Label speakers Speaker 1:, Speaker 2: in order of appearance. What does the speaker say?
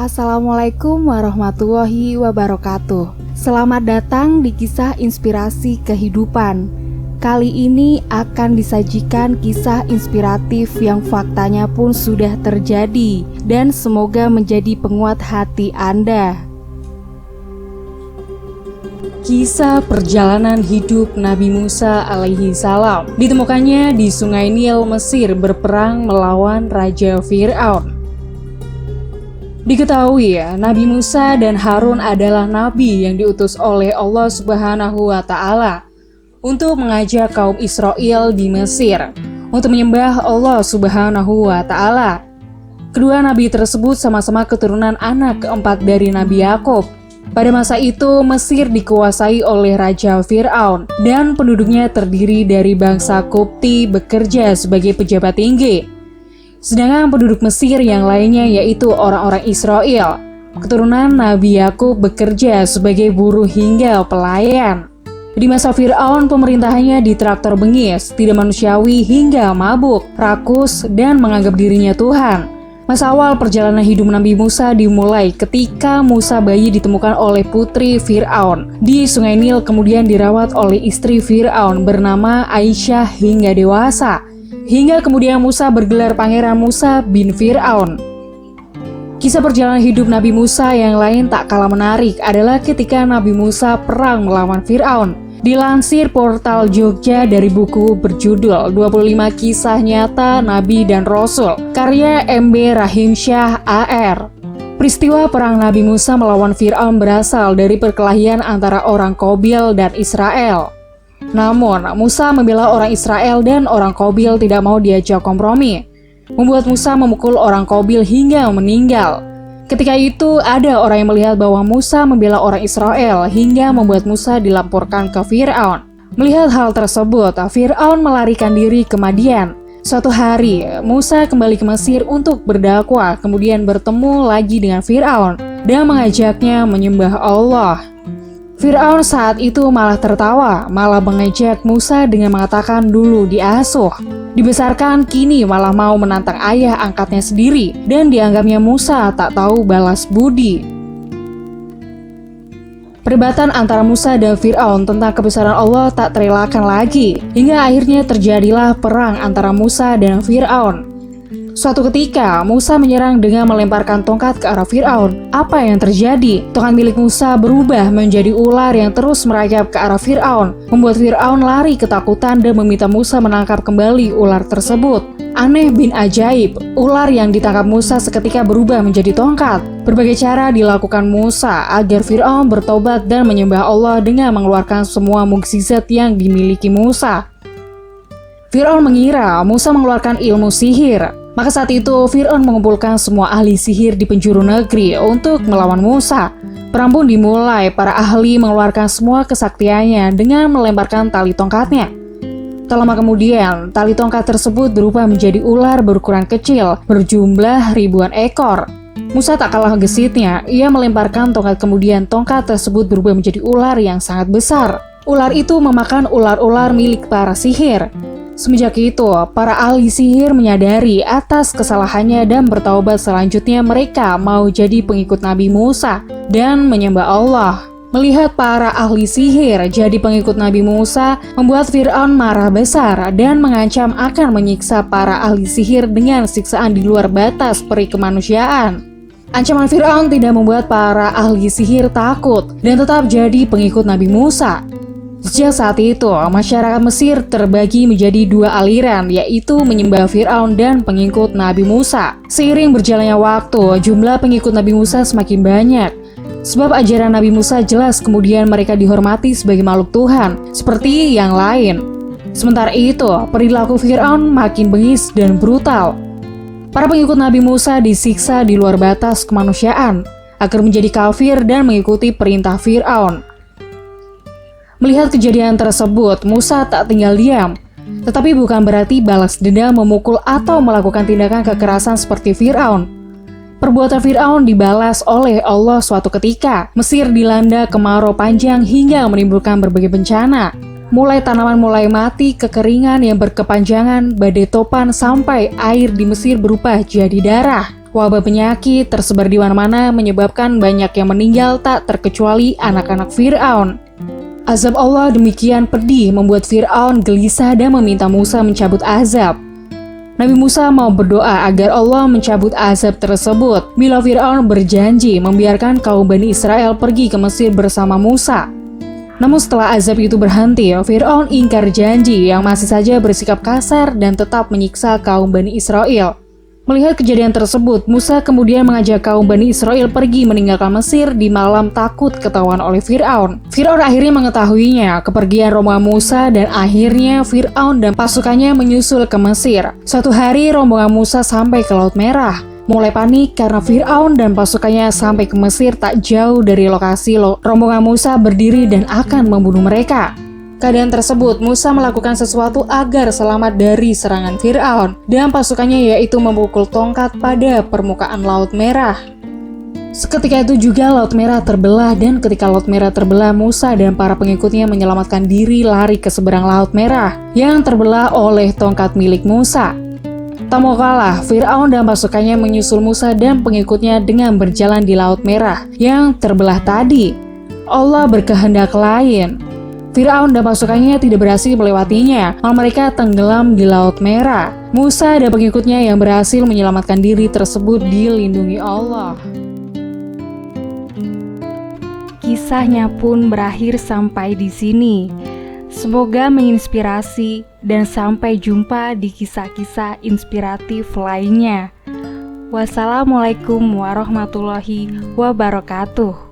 Speaker 1: Assalamualaikum warahmatullahi wabarakatuh. Selamat datang di kisah inspirasi kehidupan. Kali ini akan disajikan kisah inspiratif yang faktanya pun sudah terjadi dan semoga menjadi penguat hati Anda. Kisah perjalanan hidup Nabi Musa alaihi salam. Ditemukannya di Sungai Nil, Mesir berperang melawan Raja Fir'aun. Diketahui Nabi Musa dan Harun adalah nabi yang diutus oleh Allah Subhanahu wa Ta'ala untuk mengajak kaum Israel di Mesir untuk menyembah Allah Subhanahu wa Ta'ala. Kedua nabi tersebut sama-sama keturunan anak keempat dari Nabi Yakub. Pada masa itu Mesir dikuasai oleh Raja Fir'aun dan penduduknya terdiri dari bangsa Qibti bekerja sebagai pejabat tinggi. Sedangkan penduduk Mesir yang lainnya yaitu orang-orang Israel, keturunan Nabi Yakub bekerja sebagai buruh hingga pelayan. Di masa Fir'aun pemerintahannya ditraktor bengis, tidak manusiawi hingga mabuk, rakus, dan menganggap dirinya Tuhan. Masa awal perjalanan hidup Nabi Musa dimulai ketika Musa bayi ditemukan oleh putri Fir'aun di Sungai Nil, kemudian dirawat oleh istri Fir'aun bernama Aisyah hingga dewasa. Hingga kemudian Musa bergelar Pangeran Musa bin Fir'aun. Kisah perjalanan hidup Nabi Musa yang lain tak kalah menarik adalah ketika Nabi Musa perang melawan Fir'aun. Dilansir portal Jogja dari buku berjudul 25 Kisah Nyata Nabi dan Rasul, karya MB Rahimsyah AR. Peristiwa perang Nabi Musa melawan Fir'aun berasal dari perkelahian antara orang Qabil dan Israel. Namun, Musa membela orang Israel dan orang Qabil tidak mau diajak kompromi, membuat Musa memukul orang Qabil hingga meninggal. Ketika itu, ada orang yang melihat bahwa Musa membela orang Israel hingga membuat Musa dilaporkan ke Fir'aun. Melihat hal tersebut, Fir'aun melarikan diri ke Madian. Suatu hari, Musa kembali ke Mesir untuk berdakwah, kemudian bertemu lagi dengan Fir'aun dan mengajaknya menyembah Allah. Fir'aun saat itu malah tertawa, malah mengejek Musa dengan mengatakan dulu diasuh, dibesarkan, kini malah mau menantang ayah angkatnya sendiri, dan dianggapnya Musa tak tahu balas budi. Perdebatan antara Musa dan Fir'aun tentang kebesaran Allah tak terelakkan lagi, hingga akhirnya terjadilah perang antara Musa dan Fir'aun. Suatu ketika, Musa menyerang dengan melemparkan tongkat ke arah Fir'aun. Apa yang terjadi? Tongkat milik Musa berubah menjadi ular yang terus merayap ke arah Fir'aun, membuat Fir'aun lari ketakutan dan meminta Musa menangkap kembali ular tersebut. Aneh bin ajaib, ular yang ditangkap Musa seketika berubah menjadi tongkat. Berbagai cara dilakukan Musa agar Fir'aun bertobat dan menyembah Allah dengan mengeluarkan semua mukjizat yang dimiliki Musa. Fir'aun mengira Musa mengeluarkan ilmu sihir. Maka saat itu Fir'aun mengumpulkan semua ahli sihir di penjuru negeri untuk melawan Musa. Perang pun dimulai, para ahli mengeluarkan semua kesaktiannya dengan melemparkan tali tongkatnya. Tak lama kemudian, tali tongkat tersebut berubah menjadi ular berukuran kecil, berjumlah ribuan ekor. Musa tak kalah gesitnya, ia melemparkan tongkat, kemudian tongkat tersebut berubah menjadi ular yang sangat besar. Ular itu memakan ular-ular milik para sihir. Semenjak itu, para ahli sihir menyadari atas kesalahannya dan bertaubat. Selanjutnya mereka mau jadi pengikut Nabi Musa dan menyembah Allah. Melihat para ahli sihir jadi pengikut Nabi Musa, membuat Fir'aun marah besar dan mengancam akan menyiksa para ahli sihir dengan siksaan di luar batas peri kemanusiaan. Ancaman Fir'aun tidak membuat para ahli sihir takut dan tetap jadi pengikut Nabi Musa. Sejak saat itu, masyarakat Mesir terbagi menjadi dua aliran, yaitu menyembah Fir'aun dan pengikut Nabi Musa. Seiring berjalannya waktu, jumlah pengikut Nabi Musa semakin banyak. Sebab ajaran Nabi Musa jelas, kemudian mereka dihormati sebagai makhluk Tuhan, seperti yang lain. Sementara itu, perilaku Fir'aun makin bengis dan brutal. Para pengikut Nabi Musa disiksa di luar batas kemanusiaan, agar menjadi kafir dan mengikuti perintah Fir'aun. Melihat kejadian tersebut, Musa tak tinggal diam. Tetapi bukan berarti balas dendam, memukul atau melakukan tindakan kekerasan seperti Fir'aun. Perbuatan Fir'aun dibalas oleh Allah suatu ketika. Mesir dilanda kemarau panjang hingga menimbulkan berbagai bencana. Mulai tanaman mulai mati, kekeringan yang berkepanjangan, badai topan, sampai air di Mesir berubah jadi darah. Wabah penyakit tersebar di mana-mana menyebabkan banyak yang meninggal tak terkecuali anak-anak Fir'aun. Azab Allah demikian pedih membuat Fir'aun gelisah dan meminta Musa mencabut azab. Nabi Musa mau berdoa agar Allah mencabut azab tersebut bila Fir'aun berjanji membiarkan kaum Bani Israel pergi ke Mesir bersama Musa. Namun setelah azab itu berhenti, Fir'aun ingkar janji yang masih saja bersikap kasar dan tetap menyiksa kaum Bani Israel. Melihat kejadian tersebut, Musa kemudian mengajak kaum Bani Israel pergi meninggalkan Mesir di malam takut ketahuan oleh Fir'aun. Fir'aun akhirnya mengetahuinya kepergian rombongan Musa dan akhirnya Fir'aun dan pasukannya menyusul ke Mesir. Suatu hari rombongan Musa sampai ke Laut Merah. Mulai panik karena Fir'aun dan pasukannya sampai ke Mesir tak jauh dari lokasi rombongan Musa berdiri dan akan membunuh mereka. Keadaan tersebut, Musa melakukan sesuatu agar selamat dari serangan Fir'aun dan pasukannya, yaitu memukul tongkat pada permukaan Laut Merah. Seketika itu juga Laut Merah terbelah dan ketika Laut Merah terbelah, Musa dan para pengikutnya menyelamatkan diri lari ke seberang Laut Merah yang terbelah oleh tongkat milik Musa. Tak mau kalah, Fir'aun dan pasukannya menyusul Musa dan pengikutnya dengan berjalan di Laut Merah yang terbelah tadi. Allah berkehendak lain. Fir'aun dan pasukannya tidak berhasil melewatinya, malah mereka tenggelam di Laut Merah. Musa dan pengikutnya yang berhasil menyelamatkan diri tersebut dilindungi Allah.
Speaker 2: Kisahnya pun berakhir sampai di sini. Semoga menginspirasi dan sampai jumpa di kisah-kisah inspiratif lainnya. Wassalamualaikum warahmatullahi wabarakatuh.